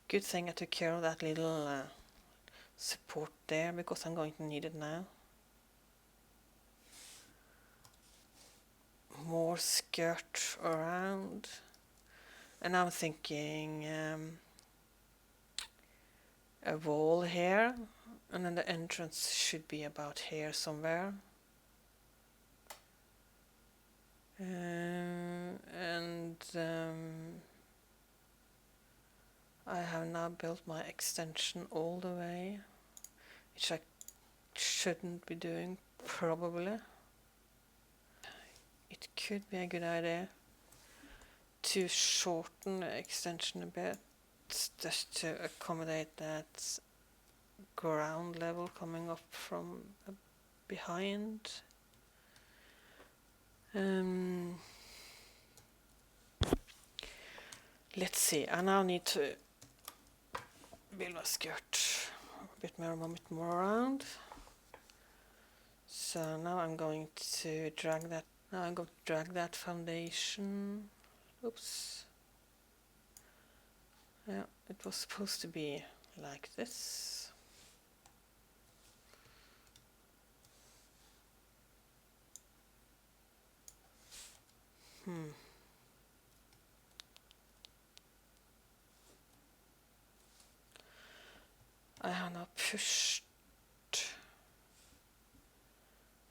Good thing I took care of that little support there, because I'm going to need it now. More skirt around. And I'm thinking a wall here, and then the entrance should be about here somewhere. I have now built my extension all the way, which I shouldn't be doing, probably. It could be a good idea to shorten the extension a bit, just to accommodate that ground level coming up from behind. Let's see, I now need to build my skirt a bit more around. So now I'm going to drag that. Now I'm going to drag that foundation. Oops. Yeah, it was supposed to be like this. I have now pushed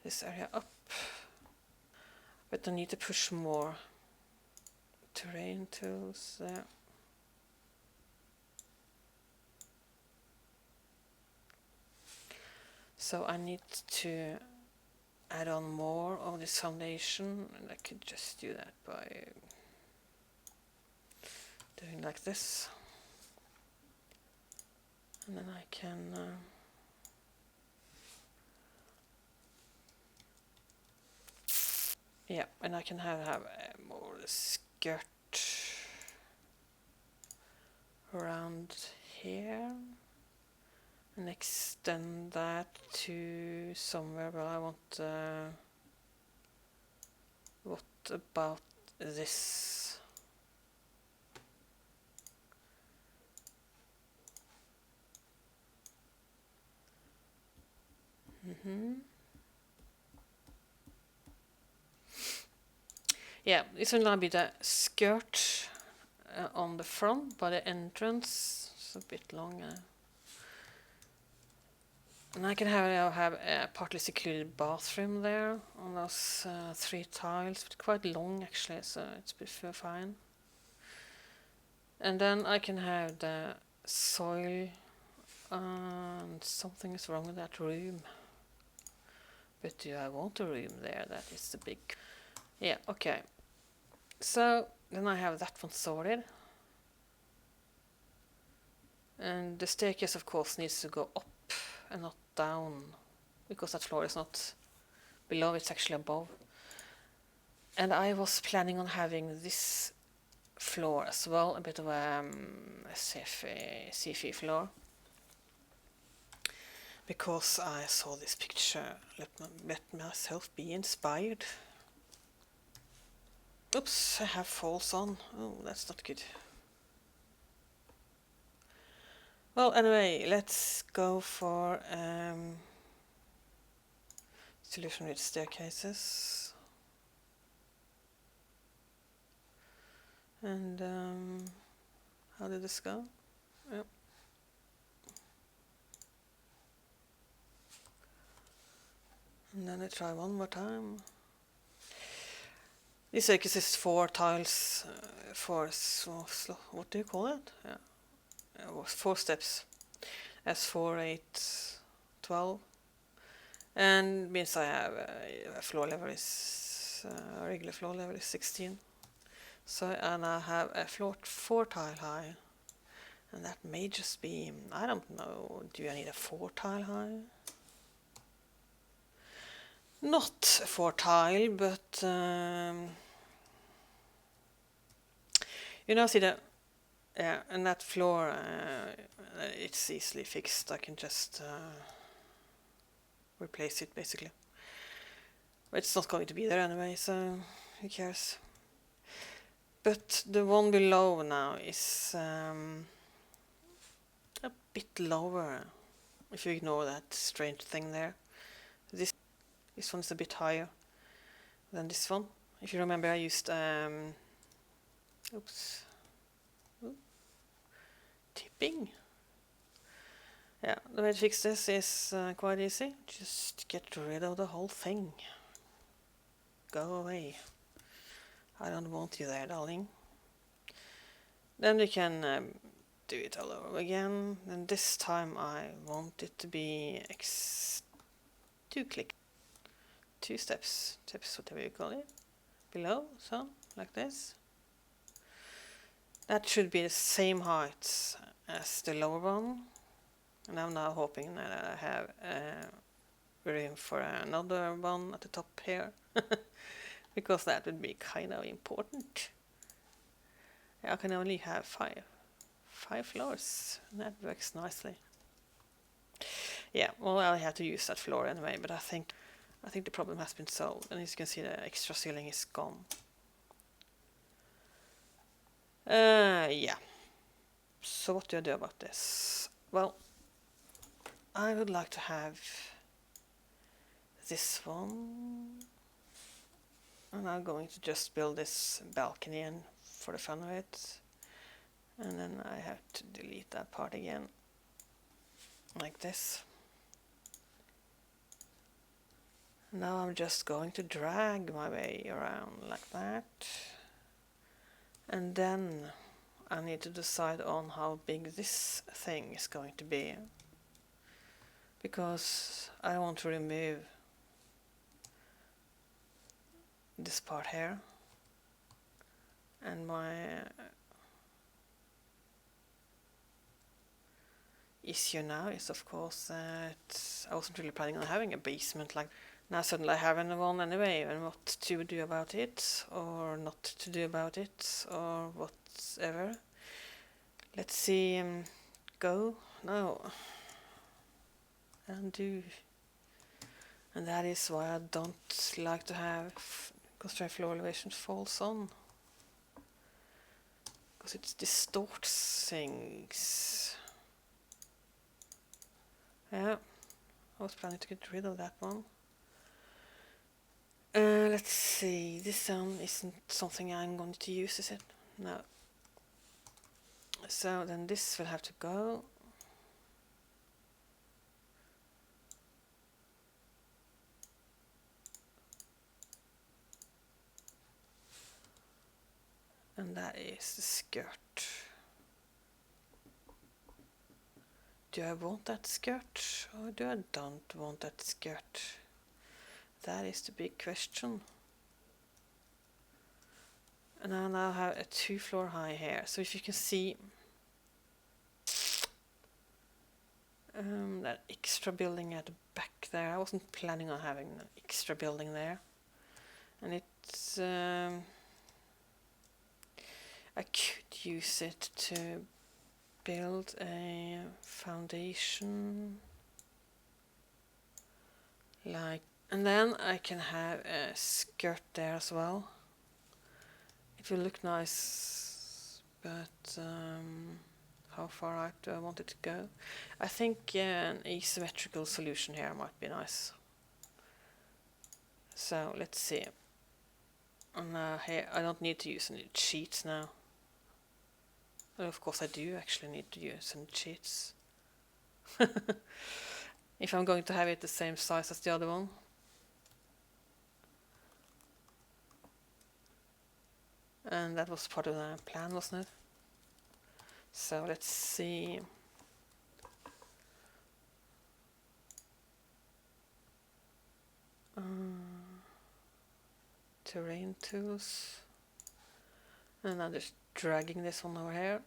this area up, but I need to push more terrain tools there. So I need to add on more of this foundation, and I could just do that by doing like this. And then I can yeah, and I can have more skirt around here and extend that to somewhere where I want. What about this? Yeah, this will now be the skirt on the front by the entrance. It's a bit long. And I can have a partly secluded bathroom there on those 3 tiles. It's quite long actually, so it's fine. And then I can have the soil, and something is wrong with that room. But do I want a room there? That is the big... Yeah, okay. So then I have that one sorted. And the staircase of course needs to go up and not down, because that floor is not below, it's actually above. And I was planning on having this floor as well, a bit of a sci-fi floor, because I saw this picture. Let myself be inspired. Oops, I have false on. Oh, that's not good. Well, anyway, let's go for solution with staircases. And how did this go? Yep. And then I try one more time. This staircase is 4 tiles, what do you call it? Yeah, 4 steps. As 4, 8, 12. And means I have a floor level is regular floor level is 16. So and I have a floor 4 tile high, and that may just be, I don't know. Do I need a 4 tile high? Not 4 tile, but you know, see that. Yeah, and that floor, it's easily fixed. I can just replace it basically. But it's not going to be there anyway, so who cares? But the one below now is a bit lower, if you ignore that strange thing there. This one's a bit higher than this one. If you remember, I used oops, tipping. Yeah, the way to fix this is quite easy. Just get rid of the whole thing. Go away. I don't want you there, darling. Then we can do it all over again, and this time I want it to be 2 steps, whatever you call it, below, so, like this. That should be the same height as the lower one, and I'm now hoping that I have room for another one at the top here, because that would be kind of important. I can only have 5 floors, and that works nicely. Yeah, well, I have to use that floor anyway, but I think the problem has been solved, and as you can see, the extra ceiling is gone. Yeah. So what do I do about this? Well, I would like to have this one, and I'm going to just build this balcony in for the fun of it, and then I have to delete that part again, like this. Now I'm just going to drag my way around like that, and then I need to decide on how big this thing is going to be, because I want to remove this part here, and my issue now is, of course, that I wasn't really planning on having a basement. Like, now suddenly I have one anyway, and what to do about it, or not to do about it, or whatever. Let's see, go, no, undo. And that is why I don't like to have constrained floor elevation falls on, because it distorts things. Yeah, I was planning to get rid of that one. Let's see, this one isn't something I'm going to use, is it? No. So then this will have to go. And that is the skirt. Do I want that skirt, or do I don't want that skirt? That is the big question. And I now have a 2-floor high here. So if you can see that extra building at the back there, I wasn't planning on having an extra building there. And it's I could use it to build a foundation, like, and then I can have a skirt there as well. It will look nice, but how far out do I want it to go? I think an asymmetrical solution here might be nice. So let's see. And here I don't need to use any cheats now. Well, of course I do actually need to use some cheats. If I'm going to have it the same size as the other one. And that was part of the plan, wasn't it? So let's see. Terrain tools. And I'm just dragging this one over here.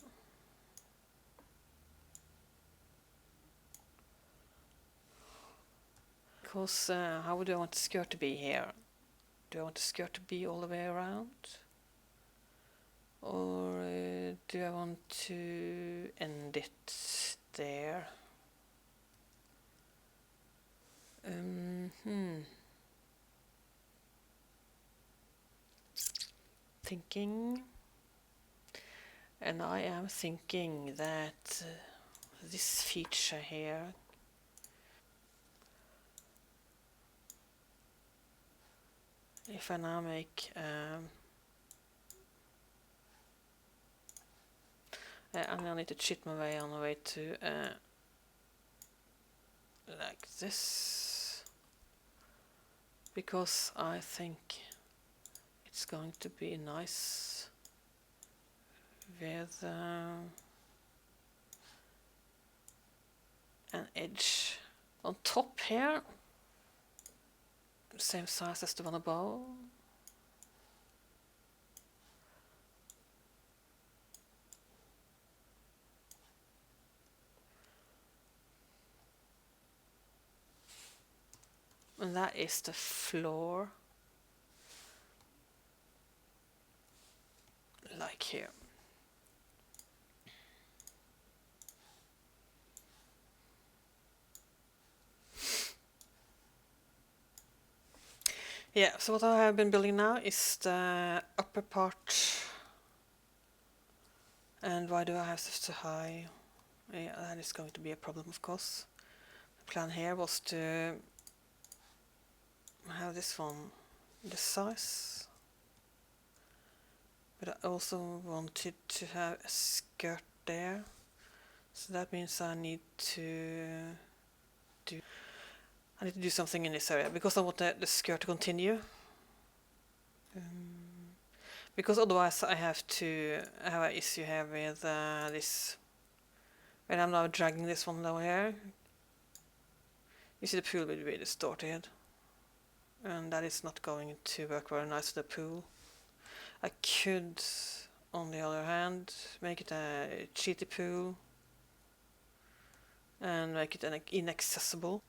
Because how would I want the skirt to be here? Do I want the skirt to be all the way around? Or do I want to end it there? Thinking. And I am thinking that this feature here. If I now make I'm gonna need to cheat my way on the way to like this, because I think it's going to be nice with an edge on top here, same size as the one above. And that is the floor, like here. Yeah, so what I have been building now is the upper part. And why do I have such a high? Yeah, that is going to be a problem, of course. The plan here was to have this one this size, but I also wanted to have a skirt there, so that means I need to do something in this area, because I want the skirt to continue, because otherwise I have an issue here with this. When I'm now dragging this one down here, you see the pool will be distorted, and that is not going to work very nice with the pool. I could, on the other hand, make it a cheaty pool and make it inaccessible.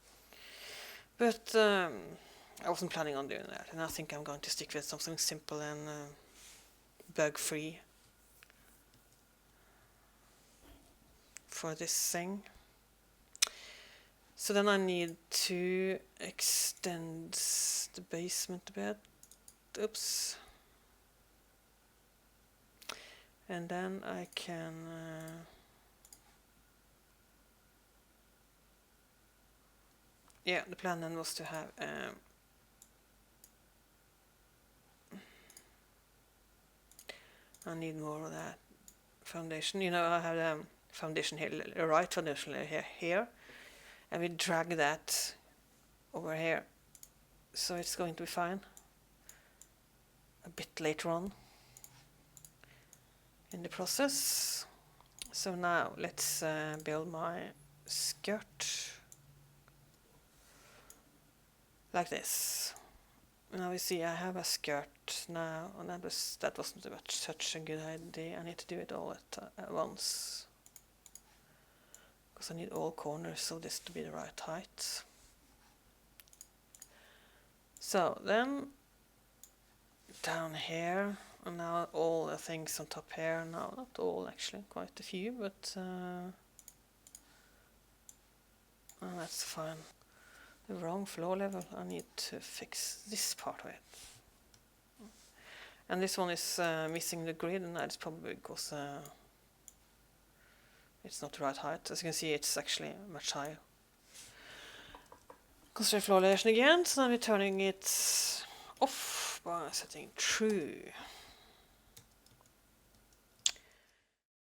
But I wasn't planning on doing that, and I think I'm going to stick with something simple and bug-free for this thing. So then I need to extend the basement a bit. Oops. And then I can yeah, the plan then was to have I need more of that foundation. You know, I have the foundation here, the right foundation here, and we drag that over here, so it's going to be fine a bit later on in the process. So now let's build my skirt like this. Now we see I have a skirt now, and that wasn't such a good idea. I need to do it all at once, because I need all corners of this to be the right height. So then down here, and now all the things on top here. No, not all actually, quite a few, but that's fine. The wrong floor level. I need to fix this part of it. And this one is missing the grid, and that's probably because it's not the right height. As you can see, it's actually much higher. Constrain floor elevation again, so then we're turning it off by setting true.